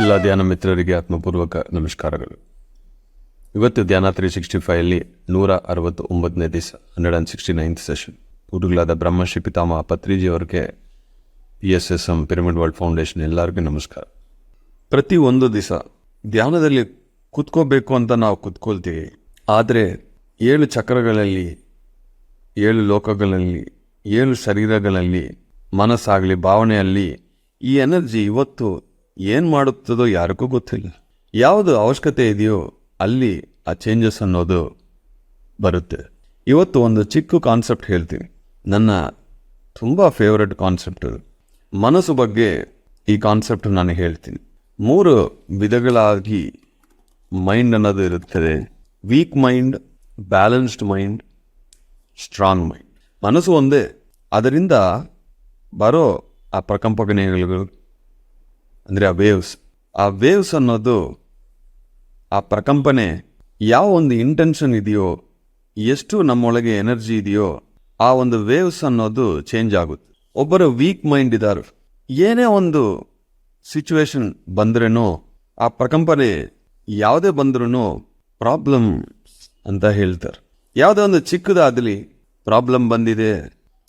ಎಲ್ಲ ಧ್ಯಾನ ಮಿತ್ರರಿಗೆ ಆತ್ಮಪೂರ್ವಕ ನಮಸ್ಕಾರಗಳು. ಇವತ್ತು ಧ್ಯಾನ 365 169ನೇ ದಿವಸ, 169th ಸೆಷನ್. ಗುರುಗಳಾದ ಬ್ರಹ್ಮಶ್ರೀ ಪಿತಾಮಹ ಪತ್ರಿಜಿ ಅವರಿಗೆ, PSSM ಪಿರಮಿಡ್ ವರ್ಲ್ಡ್ ಫೌಂಡೇಶನ್ ಎಲ್ಲರಿಗೂ ನಮಸ್ಕಾರ. ಪ್ರತಿ ಒಂದು ದಿವಸ ಧ್ಯಾನದಲ್ಲಿ ಕುತ್ಕೋಬೇಕು ಅಂತ ನಾವು ಕುತ್ಕೊಳ್ತೀವಿ. ಆದರೆ 7 ಚಕ್ರಗಳಲ್ಲಿ, 7 ಲೋಕಗಳಲ್ಲಿ, 7 ಶರೀರಗಳಲ್ಲಿ, ಮನಸ್ಸಾಗಲಿ ಭಾವನೆಯಲ್ಲಿ ಈ ಎನರ್ಜಿ ಇವತ್ತು ಏನು ಮಾಡುತ್ತದೋ ಯಾರಿಗೂ ಗೊತ್ತಿಲ್ಲ. ಯಾವುದು ಅವಶ್ಯಕತೆ ಇದೆಯೋ ಅಲ್ಲಿ ಆ ಚೇಂಜಸ್ ಅನ್ನೋದು ಬರುತ್ತೆ. ಇವತ್ತು ಒಂದು ಚಿಕ್ಕ ಕಾನ್ಸೆಪ್ಟ್ ಹೇಳ್ತೀನಿ, ನನ್ನ ತುಂಬ ಫೇವ್ರೆಟ್ ಕಾನ್ಸೆಪ್ಟ್. ಮನಸ್ಸು ಬಗ್ಗೆ ಈ ಕಾನ್ಸೆಪ್ಟ್ ನಾನು ಹೇಳ್ತೀನಿ. 3 ವಿಧಗಳಾಗಿ ಮೈಂಡ್ ಅನ್ನೋದು ಇರುತ್ತದೆ. Weak mind, balanced mind, strong mind. ಮನಸ್ಸು ಒಂದೇ, ಅದರಿಂದ ಬರೋ ಆ ಪ್ರಕಂಪನೆಗಳು ಅಂದರೆ ಆ ವೇವ್ಸ್ ಅನ್ನೋದು, ಆ ಪ್ರಕಂಪನೆ ಯಾವ ಒಂದು ಇಂಟೆನ್ಷನ್ ಇದೆಯೋ, ಎಷ್ಟು ನಮ್ಮೊಳಗೆ ಎನರ್ಜಿ ಇದೆಯೋ ಆ ಒಂದು ವೇವ್ಸ್ ಅನ್ನೋದು ಚೇಂಜ್ ಆಗುತ್ತೆ. ಒಬ್ಬರು ವೀಕ್ ಮೈಂಡ್ ಇದ್ದಾರೆ, ಏನೇ ಒಂದು ಸಿಚುವೇಶನ್ ಬಂದ್ರೇನೋ ಆ ಪ್ರಕಂಪನೆ ಯಾವುದೇ ಬಂದ್ರೂ ಪ್ರಾಬ್ಲಮ್ ಅಂತ ಹೇಳ್ತಾರೆ. ಯಾವುದೇ ಒಂದು ಚಿಕ್ಕದಾಗಲಿ ಪ್ರಾಬ್ಲಮ್ ಬಂದಿದೆ,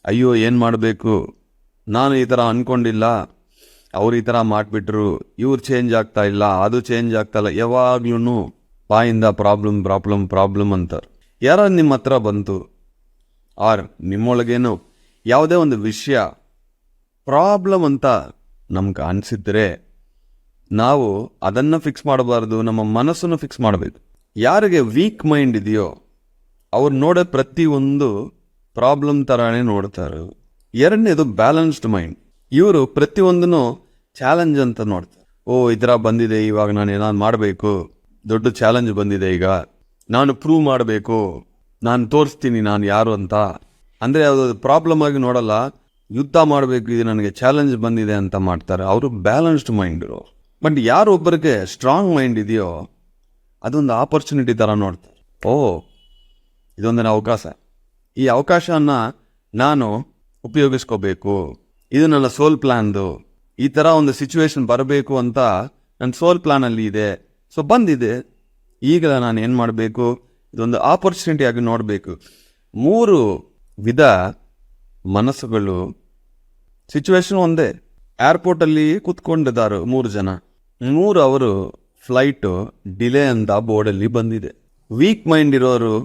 ಅಯ್ಯೋ ಏನು ಮಾಡಬೇಕು, ನಾನು ಈ ಥರ ಅಂದ್ಕೊಂಡಿಲ್ಲ, ಅವ್ರು ಈ ಥರ ಮಾಡಿಬಿಟ್ರು, ಇವ್ರು ಚೇಂಜ್ ಆಗ್ತಾ ಇಲ್ಲ, ಅದು ಚೇಂಜ್ ಆಗ್ತಾ ಇಲ್ಲ, ಯಾವಾಗ್ಲೂ ಬಾಯಿಂದ ಪ್ರಾಬ್ಲಮ್ ಪ್ರಾಬ್ಲಮ್ ಪ್ರಾಬ್ಲಮ್ ಅಂತಾರೆ. ಯಾರೋ ನಿಮ್ಮ ಹತ್ರ ಬಂತು, ಆರ್ ನಿಮ್ಮೊಳಗೇನು ಯಾವುದೇ ಒಂದು ವಿಷಯ ಪ್ರಾಬ್ಲಮ್ ಅಂತ ನಮ್ಗೆ ಅನಿಸಿದ್ರೆ ನಾವು ಅದನ್ನು ಫಿಕ್ಸ್ ಮಾಡಬಾರ್ದು, ನಮ್ಮ ಮನಸ್ಸನ್ನು ಫಿಕ್ಸ್ ಮಾಡಬೇಕು. ಯಾರಿಗೆ ವೀಕ್ ಮೈಂಡ್ ಇದೆಯೋ ಅವ್ರು ನೋಡೋ ಪ್ರತಿಯೊಂದು ಪ್ರಾಬ್ಲಮ್ ಥರನೇ ನೋಡ್ತಾರೆ. ಎರಡನೇದು ಬ್ಯಾಲೆನ್ಸ್ಡ್ ಮೈಂಡ್. ಇವರು ಪ್ರತಿಯೊಂದನ್ನು ಚಾಲೆಂಜ್ ಅಂತ ನೋಡ್ತಾರೆ. ಈ ಥರ ಬಂದಿದೆ, ಇವಾಗ ನಾನು ಏನಾದ್ರು ಮಾಡಬೇಕು, ದೊಡ್ಡ ಚಾಲೆಂಜ್ ಬಂದಿದೆ, ಈಗ ನಾನು ಪ್ರೂವ್ ಮಾಡಬೇಕು, ನಾನು ತೋರಿಸ್ತೀನಿ ನಾನು ಯಾರು ಅಂತ. ಅಂದರೆ ಅದು ಪ್ರಾಬ್ಲಮ್ ಆಗಿ ನೋಡಲ್ಲ, ಯುದ್ಧ ಮಾಡಬೇಕು, ಇದು ನನಗೆ ಚಾಲೆಂಜ್ ಬಂದಿದೆ ಅಂತ ಮಾಡ್ತಾರೆ. ಅವರು ಬ್ಯಾಲೆನ್ಸ್ಡ್ ಮೈಂಡ್. ಬಟ್ ಯಾರೊಬ್ಬರಿಗೆ ಸ್ಟ್ರಾಂಗ್ ಮೈಂಡ್ ಇದೆಯೋ ಅದೊಂದು ಆಪರ್ಚುನಿಟಿ ಥರ ನೋಡ್ತಾರೆ. ಇದೊಂದು ಅವಕಾಶ, ಈ ಅವಕಾಶನ ನಾನು ಉಪಯೋಗಿಸ್ಕೋಬೇಕು, ಇದು ನನ್ನ ಸೋಲ್ ಪ್ಲ್ಯಾನ್ದು, ಈ ಥರ ಒಂದು ಸಿಚುವೇಶನ್ ಬರಬೇಕು ಅಂತ ನನ್ನ ಸೋಲ್ ಪ್ಲ್ಯಾನಲ್ಲಿ ಇದೆ, ಸೊ ಬಂದಿದೆ, ಈಗ ನಾನು ಏನು ಮಾಡಬೇಕು, ಇದೊಂದು ಆಪರ್ಚುನಿಟಿ ಆಗಿ ನೋಡಬೇಕು. 3 ವಿಧ ಮನಸ್ಸುಗಳು. ಸಿಚುವೇಶನ್ ಒಂದೇ, ಏರ್ಪೋರ್ಟಲ್ಲಿ ಕೂತ್ಕೊಂಡಿದ್ದಾರೆ 3 ಜನ. ಅವರು ಫ್ಲೈಟು ಡಿಲೇ ಅಂತ ಬೋರ್ಡಲ್ಲಿ ಬಂದಿದೆ. ವೀಕ್ ಮೈಂಡ್ ಇರೋರು,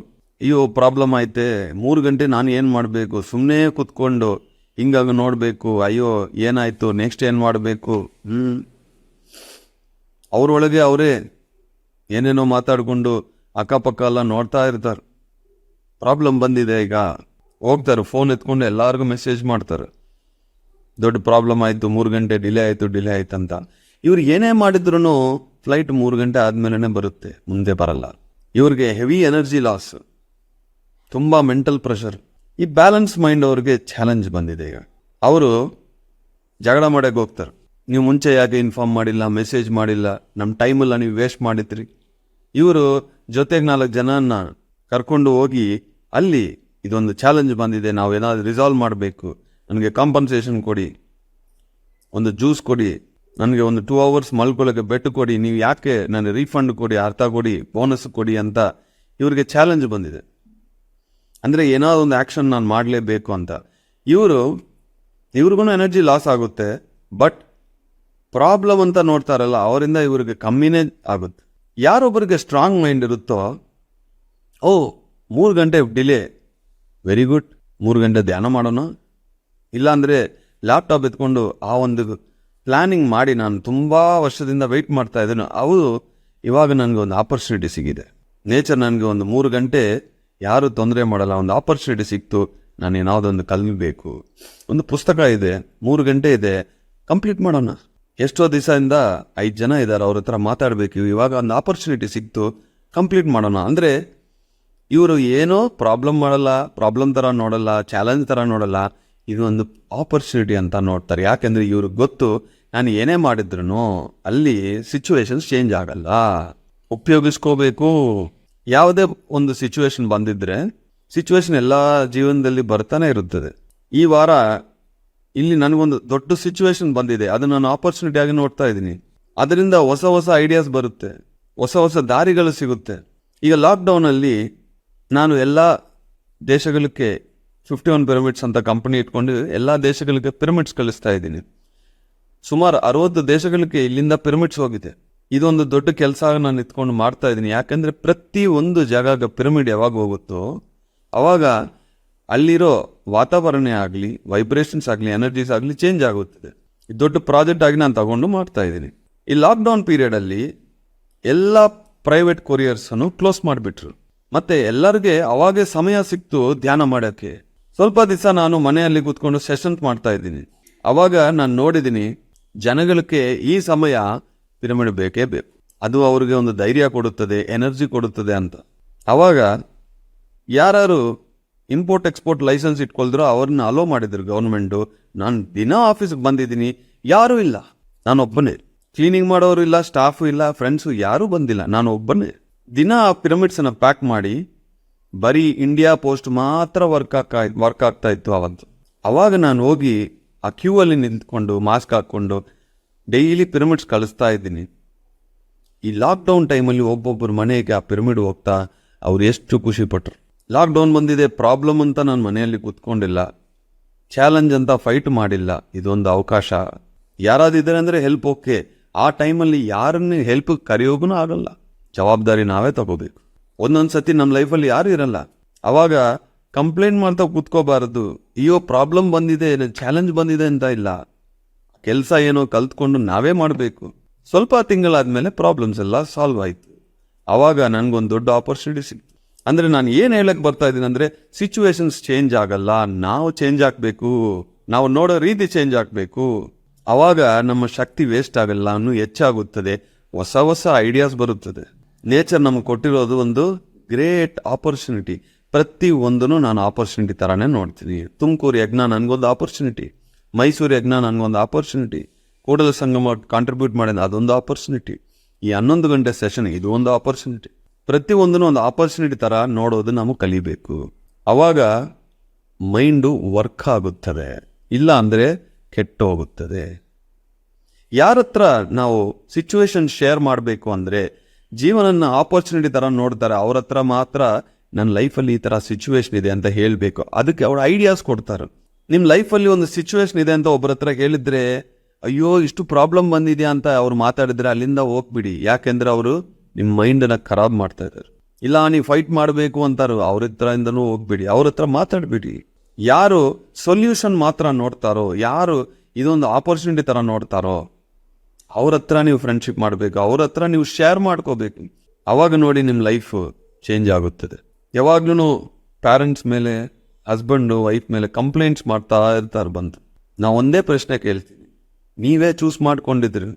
ಅಯ್ಯೋ ಪ್ರಾಬ್ಲಮ್ ಐತೆ, 3 ಗಂಟೆ ನಾನು ಏನು ಮಾಡಬೇಕು, ಸುಮ್ಮನೆ ಕೂತ್ಕೊಂಡು ಹಿಂಗಾಗಿ ನೋಡಬೇಕು, ಅಯ್ಯೋ ಏನಾಯಿತು, ನೆಕ್ಸ್ಟ್ ಏನು ಮಾಡಬೇಕು, ಅವರೊಳಗೆ ಅವರೇ ಏನೇನೋ ಮಾತಾಡಿಕೊಂಡು ಅಕ್ಕಪಕ್ಕ ಎಲ್ಲ ನೋಡ್ತಾ ಇರ್ತಾರೆ. ಪ್ರಾಬ್ಲಮ್ ಬಂದಿದೆ, ಈಗ ಹೋಗ್ತಾರೆ, ಫೋನ್ ಎತ್ಕೊಂಡು ಎಲ್ಲರಿಗೂ ಮೆಸೇಜ್ ಮಾಡ್ತಾರೆ, ದೊಡ್ಡ ಪ್ರಾಬ್ಲಮ್ ಆಯಿತು, 3 ಗಂಟೆ ಡಿಲೇ ಆಯಿತು ಅಂತ. ಇವ್ರು ಏನೇ ಮಾಡಿದ್ರು ಫ್ಲೈಟ್ 3 ಗಂಟೆ ಆದಮೇಲೆ ಬರುತ್ತೆ, ಮುಂದೆ ಬರಲ್ಲ. ಇವ್ರಿಗೆ ಹೆವಿ ಎನರ್ಜಿ ಲಾಸ್, ತುಂಬ ಮೆಂಟಲ್ ಪ್ರೆಷರ್. ಈ ಬ್ಯಾಲೆನ್ಸ್ ಮೈಂಡ್ ಅವ್ರಿಗೆ ಚಾಲೆಂಜ್ ಬಂದಿದೆ. ಈಗ ಅವರು ಜಗಳ ಮಾಡೋಕೆ ಹೋಗ್ತಾರೆ, ನೀವು ಮುಂಚೆ ಯಾಕೆ ಇನ್ಫಾರ್ಮ್ ಮಾಡಿಲ್ಲ, ಮೆಸೇಜ್ ಮಾಡಿಲ್ಲ, ನಮ್ಮ ಟೈಮೆಲ್ಲ ನೀವು ವೇಸ್ಟ್ ಮಾಡಿದ್ರಿ. ಇವರು ಜೊತೆಗೆ 4 ಜನನ ಕರ್ಕೊಂಡು ಹೋಗಿ, ಅಲ್ಲಿ ಇದೊಂದು ಚಾಲೆಂಜ್ ಬಂದಿದೆ, ನಾವು ಏನಾದರೂ ರಿಸಾಲ್ವ್ ಮಾಡಬೇಕು, ನನಗೆ ಕಾಂಪನ್ಸೇಷನ್ ಕೊಡಿ, ಒಂದು ಜ್ಯೂಸ್ ಕೊಡಿ, ನನಗೆ ಒಂದು 2 hours ಮಲ್ಕೊಳ್ಳೋಕ್ಕೆ ಬೆಟ್ಟು ಕೊಡಿ, ನೀವು ಯಾಕೆ ನನಗೆ ರೀಫಂಡ್ ಕೊಡಿ, ಅರ್ಥ ಕೊಡಿ, ಬೋನಸ್ ಕೊಡಿ ಅಂತ ಇವ್ರಿಗೆ ಚಾಲೆಂಜ್ ಬಂದಿದೆ. ಅಂದರೆ ಏನಾದ್ರು ಒಂದು ಆ್ಯಕ್ಷನ್ ನಾನು ಮಾಡಲೇಬೇಕು ಅಂತ. ಇವ್ರಿಗೂ ಎನರ್ಜಿ ಲಾಸ್ ಆಗುತ್ತೆ, ಬಟ್ ಪ್ರಾಬ್ಲಮ್ ಅಂತ ನೋಡ್ತಾರಲ್ಲ ಅವರಿಂದ ಇವ್ರಿಗೆ ಕಮ್ಮಿನೇ ಆಗುತ್ತೆ. ಯಾರೊಬ್ಬರಿಗೆ ಸ್ಟ್ರಾಂಗ್ ಮೈಂಡ್ ಇರುತ್ತೋ, 3 ಗಂಟೆ ಡಿಲೇ, ವೆರಿ ಗುಡ್, 3 ಗಂಟೆ ಧ್ಯಾನ ಮಾಡೋಣ, ಇಲ್ಲಾಂದರೆ ಲ್ಯಾಪ್ಟಾಪ್ ಎತ್ಕೊಂಡು ಆ ಒಂದು ಪ್ಲ್ಯಾನಿಂಗ್ ಮಾಡಿ, ನಾನು ತುಂಬ ವರ್ಷದಿಂದ ವೆಯ್ಟ್ ಮಾಡ್ತಾ ಇದ್ದೇನೆ, ಇವಾಗ ನನಗೆ ಒಂದು ಆಪರ್ಚುನಿಟಿ ಸಿಗಿದೆ, ನೇಚರ್ ನನಗೆ ಒಂದು 3 ಗಂಟೆ ಯಾರು ತೊಂದರೆ ಮಾಡಲ್ಲ, ಒಂದು ಆಪರ್ಚುನಿಟಿ ಸಿಕ್ತು, ನಾನು ಏನಾವುದೊಂದು ಕಲಿಬೇಕು, ಒಂದು ಪುಸ್ತಕ ಇದೆ, 3 ಗಂಟೆ ಇದೆ, ಕಂಪ್ಲೀಟ್ ಮಾಡೋಣ. ಎಷ್ಟೋ ದಿವಸದಿಂದ 5 ಜನ ಇದ್ದಾರೆ, ಅವ್ರ ಹತ್ರ ಮಾತಾಡಬೇಕು, ಇವಾಗ ಒಂದು ಆಪರ್ಚುನಿಟಿ ಸಿಕ್ತು, ಕಂಪ್ಲೀಟ್ ಮಾಡೋಣ. ಅಂದರೆ ಇವರು ಏನೋ ಪ್ರಾಬ್ಲಮ್ ಮಾಡಲ್ಲ, ಪ್ರಾಬ್ಲಮ್ ಥರ ನೋಡಲ್ಲ, ಚಾಲೆಂಜ್ ಥರ ನೋಡಲ್ಲ, ಇದು ಒಂದು ಆಪರ್ಚುನಿಟಿ ಅಂತ ನೋಡ್ತಾರೆ. ಯಾಕೆಂದರೆ ಇವ್ರಿಗೆ ಗೊತ್ತು, ನಾನು ಏನೇ ಮಾಡಿದ್ರು ಅಲ್ಲಿ ಸಿಚುವೇಶನ್ಸ್ ಚೇಂಜ್ ಆಗಲ್ಲ, ಉಪಯೋಗಿಸ್ಕೋಬೇಕು. ಯಾವುದೇ ಒಂದು ಸಿಚುವೇಶನ್ ಬಂದಿದ್ರೆ, ಸಿಚುವೇಶನ್ ಎಲ್ಲ ಜೀವನದಲ್ಲಿ ಬರ್ತಾನೆ ಇರುತ್ತದೆ. ಈ ವಾರ ಇಲ್ಲಿ ನನಗೊಂದು ದೊಡ್ಡ ಸಿಚುವೇಶನ್ ಬಂದಿದೆ, ಅದನ್ನು ನಾನು ಆಪರ್ಚುನಿಟಿ ಆಗಿ ನೋಡ್ತಾ ಇದ್ದೀನಿ. ಅದರಿಂದ ಹೊಸ ಹೊಸ ಐಡಿಯಾಸ್ ಬರುತ್ತೆ, ಹೊಸ ಹೊಸ ದಾರಿಗಳು ಸಿಗುತ್ತೆ. ಈಗ ಲಾಕ್ಡೌನಲ್ಲಿ ನಾನು ಎಲ್ಲ ದೇಶಗಳಿಗೆ 51 ಪಿರಮಿಡ್ಸ್ ಅಂತ ಕಂಪನಿ ಇಟ್ಕೊಂಡು ಎಲ್ಲ ದೇಶಗಳಿಗೆ ಪಿರಮಿಡ್ಸ್ ಕಳಿಸ್ತಾ ಇದ್ದೀನಿ. ಸುಮಾರು 60 ದೇಶಗಳಿಗೆ ಇಲ್ಲಿಂದ ಪಿರಮಿಡ್ಸ್ ಹೋಗಿದೆ. ಇದೊಂದು ದೊಡ್ಡ ಕೆಲಸ ನಾನು ಇಟ್ಕೊಂಡು ಮಾಡ್ತಾ ಇದ್ದೀನಿ. ಯಾಕಂದರೆ ಪ್ರತಿ ಒಂದು ಜಾಗಕ್ಕೆ ಪಿರಮಿಡ್ ಯಾವಾಗ ಹೋಗುತ್ತೋ ಅವಾಗ ಅಲ್ಲಿರೋ ವಾತಾವರಣ ಆಗಲಿ, ವೈಬ್ರೇಷನ್ಸ್ ಆಗಲಿ, ಎನರ್ಜೀಸ್ ಆಗಲಿ ಚೇಂಜ್ ಆಗುತ್ತದೆ. ಇದು ದೊಡ್ಡ ಪ್ರಾಜೆಕ್ಟ್ ಆಗಿ ನಾನು ತಗೊಂಡು ಮಾಡ್ತಾ ಇದ್ದೀನಿ. ಈ ಲಾಕ್ಡೌನ್ ಪೀರಿಯಡಲ್ಲಿ ಎಲ್ಲ ಪ್ರೈವೇಟ್ ಕೊರಿಯರ್ಸನ್ನು ಕ್ಲೋಸ್ ಮಾಡಿಬಿಟ್ರು. ಮತ್ತು ಎಲ್ಲರಿಗೆ ಅವಾಗೇ ಸಮಯ ಸಿಕ್ತು ಧ್ಯಾನ ಮಾಡೋಕ್ಕೆ. ಸ್ವಲ್ಪ ದಿವಸ ನಾನು ಮನೆಯಲ್ಲಿ ಕೂತ್ಕೊಂಡು ಸೆಷನ್ಸ್ ಮಾಡ್ತಾ ಇದ್ದೀನಿ. ಅವಾಗ ನಾನು ನೋಡಿದ್ದೀನಿ ಜನಗಳಿಗೆ ಈ ಸಮಯ ಪಿರಮಿಡ್ ಬೇಕೇ ಬೇಕು, ಅದು ಅವ್ರಿಗೆ ಒಂದು ಧೈರ್ಯ ಕೊಡುತ್ತದೆ, ಎನರ್ಜಿ ಕೊಡುತ್ತದೆ ಅಂತ. ಅವಾಗ ಯಾರು ಇಂಪೋರ್ಟ್ ಎಕ್ಸ್ಪೋರ್ಟ್ ಲೈಸೆನ್ಸ್ ಇಟ್ಕೊಳ್ದ್ರು ಅವ್ರನ್ನ ಅಲೋ ಮಾಡಿದ್ರು ಗೌರ್ಮೆಂಟು. ನಾನು ದಿನ ಆಫೀಸ್ಗೆ ಬಂದಿದ್ದೀನಿ, ಯಾರೂ ಇಲ್ಲ, ನಾನೊಬ್ಬನೇ. ಕ್ಲೀನಿಂಗ್ ಮಾಡೋರು ಇಲ್ಲ, ಸ್ಟಾಫು ಇಲ್ಲ, ಫ್ರೆಂಡ್ಸು ಯಾರೂ ಬಂದಿಲ್ಲ, ನಾನು ಒಬ್ಬನೇ. ದಿನ ಆ ಪಿರಮಿಡ್ಸನ್ನು ಪ್ಯಾಕ್ ಮಾಡಿ ಬರೀ ಇಂಡಿಯಾ ಪೋಸ್ಟ್ ಮಾತ್ರ ವರ್ಕ್ ಆಗ್ತಾ ಇತ್ತು ಅವತ್ತು. ಅವಾಗ ನಾನು ಹೋಗಿ ಆ ಕ್ಯೂ ಅಲ್ಲಿ ನಿಂತ್ಕೊಂಡು ಮಾಸ್ಕ್ ಹಾಕ್ಕೊಂಡು ಡೈಲಿ ಪಿರಮಿಡ್ಸ್ ಕಳಿಸ್ತಾ ಇದ್ದೀನಿ. ಈ ಲಾಕ್ಡೌನ್ ಟೈಮಲ್ಲಿ ಒಬ್ಬೊಬ್ಬರು ಮನೆಗೆ ಆ ಪಿರಮಿಡ್ ಹೋಗ್ತಾ ಅವ್ರು ಎಷ್ಟು ಖುಷಿ ಪಟ್ರು. ಲಾಕ್ಡೌನ್ ಬಂದಿದೆ ಪ್ರಾಬ್ಲಮ್ ಅಂತ ನಾನು ಮನೆಯಲ್ಲಿ ಕೂತ್ಕೊಂಡಿಲ್ಲ, ಚಾಲೆಂಜ್ ಅಂತ ಫೈಟ್ ಮಾಡಿಲ್ಲ. ಇದೊಂದು ಅವಕಾಶ. ಯಾರಾದಿದ್ದಾರೆ ಅಂದರೆ ಹೆಲ್ಪ್ ಓಕೆ. ಆ ಟೈಮಲ್ಲಿ ಯಾರನ್ನೇ ಹೆಲ್ಪ್ ಕರೆಯೋಗೂ ಆಗಲ್ಲ, ಜವಾಬ್ದಾರಿ ನಾವೇ ತಗೋಬೇಕು. ಒಂದೊಂದು ಸತಿ ನಮ್ಮ ಲೈಫಲ್ಲಿ ಯಾರು ಇರಲ್ಲ, ಅವಾಗ ಕಂಪ್ಲೇಂಟ್ ಮಾಡ್ತಾ ಕೂತ್ಕೋಬಾರದು. ಅಯ್ಯೋ ಪ್ರಾಬ್ಲಮ್ ಬಂದಿದೆ, ಚಾಲೆಂಜ್ ಬಂದಿದೆ ಅಂತ ಇಲ್ಲ. ಕೆಲಸ ಏನೋ ಕಲ್ತ್ಕೊಂಡು ನಾವೇ ಮಾಡಬೇಕು. ಸ್ವಲ್ಪ ತಿಂಗಳಾದ್ಮೇಲೆ ಪ್ರಾಬ್ಲಮ್ಸ್ ಎಲ್ಲ ಸಾಲ್ವ್ ಆಯಿತು. ಅವಾಗ ನನಗೊಂದು ದೊಡ್ಡ ಆಪರ್ಚುನಿಟಿ ಸಿಕ್ತು. ಅಂದರೆ ನಾನು ಏನು ಹೇಳಕ್ಕೆ ಬರ್ತಾ ಇದ್ದೀನಿ ಅಂದರೆ, ಸಿಚುವೇಶನ್ಸ್ ಚೇಂಜ್ ಆಗಲ್ಲ, ನಾವು ಚೇಂಜ್ ಆಗಬೇಕು, ನಾವು ನೋಡೋ ರೀತಿ ಚೇಂಜ್ ಆಗಬೇಕು. ಅವಾಗ ನಮ್ಮ ಶಕ್ತಿ ವೇಸ್ಟ್ ಆಗಲ್ಲ, ಇನ್ನೂ ಹೆಚ್ಚಾಗುತ್ತದೆ, ಹೊಸ ಹೊಸ ಐಡಿಯಾಸ್ ಬರುತ್ತದೆ. ನೇಚರ್ ನಮಗೆ ಕೊಟ್ಟಿರೋದು ಒಂದು ಗ್ರೇಟ್ ಆಪರ್ಚುನಿಟಿ. ಪ್ರತಿ ಒಂದನ್ನು ನಾನು ಆಪರ್ಚುನಿಟಿ ಥರನೇ ನೋಡ್ತೀನಿ. ತುಮಕೂರು ಯಜ್ಞ ನನಗೊಂದು ಆಪರ್ಚುನಿಟಿ, ಮೈಸೂರು ಯಜ್ಞ ನನಗೊಂದು ಆಪರ್ಚುನಿಟಿ, ಕೂಡಲ ಸಂಗಮ ಕಾಂಟ್ರಿಬ್ಯೂಟ್ ಮಾಡಿದ ಅದೊಂದು ಆಪರ್ಚುನಿಟಿ, ಈ 11 ಗಂಟೆ ಸೆಷನ್ ಇದು ಒಂದು ಆಪರ್ಚುನಿಟಿ. ಪ್ರತಿಯೊಂದನ್ನು ಒಂದು ಆಪರ್ಚುನಿಟಿ ಥರ ನೋಡೋದು ನಾವು ಕಲಿಬೇಕು. ಅವಾಗ ಮೈಂಡು ವರ್ಕ್ ಆಗುತ್ತದೆ, ಇಲ್ಲ ಅಂದರೆ ಕೆಟ್ಟು ಹೋಗುತ್ತದೆ. ಯಾರ ಹತ್ರ ನಾವು ಸಿಚುವೇಶನ್ ಶೇರ್ ಮಾಡಬೇಕು ಅಂದರೆ, ಜೀವನನ ಆಪರ್ಚುನಿಟಿ ಥರ ನೋಡ್ತಾರೆ, ಅವ್ರ ಹತ್ರ ಮಾತ್ರ ನನ್ನ ಲೈಫಲ್ಲಿ ಈ ಥರ ಸಿಚುವೇಶನ್ ಇದೆ ಅಂತ ಹೇಳಬೇಕು. ಅದಕ್ಕೆ ಅವ್ರು ಐಡಿಯಾಸ್ ಕೊಡ್ತಾರೆ. ನಿಮ್ಮ ಲೈಫಲ್ಲಿ ಒಂದು ಸಿಚುವೇಶನ್ ಇದೆ ಅಂತ ಒಬ್ಬರ ಹತ್ರ ಹೇಳಿದ್ರೆ, ಅಯ್ಯೋ ಇಷ್ಟು ಪ್ರಾಬ್ಲಮ್ ಬಂದಿದೆಯಾ ಅಂತ ಅವ್ರು ಮಾತಾಡಿದ್ರೆ ಅಲ್ಲಿಂದ ಹೋಗ್ಬಿಡಿ. ಯಾಕೆಂದರೆ ಅವರು ನಿಮ್ಮ ಮೈಂಡನ್ನು ಖರಾಬ್ ಮಾಡ್ತಾ ಇದ್ದಾರೆ. ಇಲ್ಲ ನೀವು ಫೈಟ್ ಮಾಡಬೇಕು ಅಂತಾರು, ಅವ್ರ ಹತ್ರದಿಂದನೂ ಹೋಗ್ಬಿಡಿ, ಅವ್ರ ಹತ್ರ ಮಾತಾಡ್ಬಿಡಿ. ಯಾರು ಸೊಲ್ಯೂಷನ್ ಮಾತ್ರ ನೋಡ್ತಾರೋ, ಯಾರು ಇದೊಂದು ಆಪರ್ಚುನಿಟಿ ಥರ ನೋಡ್ತಾರೋ ಅವ್ರ ಹತ್ರ ನೀವು ಫ್ರೆಂಡ್ಶಿಪ್ ಮಾಡಬೇಕು, ಅವ್ರ ಹತ್ರ ನೀವು ಶೇರ್ ಮಾಡ್ಕೋಬೇಕು. ಅವಾಗ ನೋಡಿ ನಿಮ್ಮ ಲೈಫ್ ಚೇಂಜ್ ಆಗುತ್ತದೆ. ಯಾವಾಗ್ಲೂ ಪ್ಯಾರೆಂಟ್ಸ್ ಮೇಲೆ, ಹಸ್ಬೆಂಡು ವೈಫ್ ಮೇಲೆ ಕಂಪ್ಲೇಂಟ್ಸ್ ಮಾಡ್ತಾ ಇರ್ತಾರೆ ಬಂದು. ನಾವು ಒಂದೇ ಪ್ರಶ್ನೆ ಕೇಳ್ತೀನಿ, ನೀವೇ ಚೂಸ್ ಮಾಡ್ಕೊಂಡಿದ್ರಿ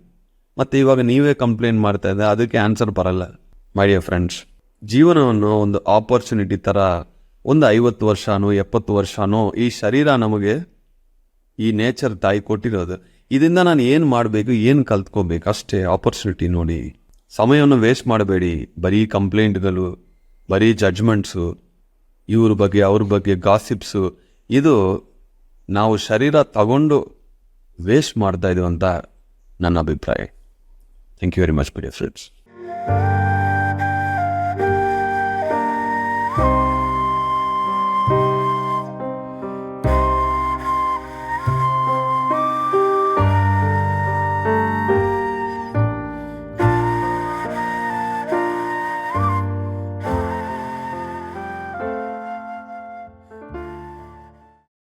ಮತ್ತು ಇವಾಗ ನೀವೇ ಕಂಪ್ಲೇಂಟ್ ಮಾಡ್ತಾ ಇದ್ದೆ, ಅದಕ್ಕೆ ಆನ್ಸರ್ ಬರಲ್ಲ. ಮೈ ಡಿಯರ್ ಫ್ರೆಂಡ್ಸ್, ಜೀವನವನ್ನು ಒಂದು ಆಪರ್ಚುನಿಟಿ ಥರ ಒಂದು 50 ವರ್ಷನೋ 70 ವರ್ಷನೋ ಈ ಶರೀರ ನಮಗೆ ಈ ನೇಚರ್ ತಾಯಿ ಕೊಟ್ಟಿರೋದು. ಇದರಿಂದ ನಾನು ಏನು ಮಾಡಬೇಕು, ಏನು ಕಲ್ತ್ಕೋಬೇಕು ಅಷ್ಟೇ. ಆಪರ್ಚುನಿಟಿ ನೋಡಿ, ಸಮಯವನ್ನು ವೇಸ್ಟ್ ಮಾಡಬೇಡಿ. ಬರೀ ಕಂಪ್ಲೇಂಟ್ಗಳು, ಬರೀ ಜಡ್ಜ್ಮೆಂಟ್ಸು, ಇವ್ರ ಬಗ್ಗೆ ಅವ್ರ ಬಗ್ಗೆ ಗಾಸಿಪ್ಸು, ಇದು ನಾವು ಶರೀರ ತಗೊಂಡು ವೇಸ್ಟ್ ಮಾಡ್ತಾ ಇದ್ದೀವಿ ಅಂತ ನನ್ನ ಅಭಿಪ್ರಾಯ. Thank you very much my dear friends.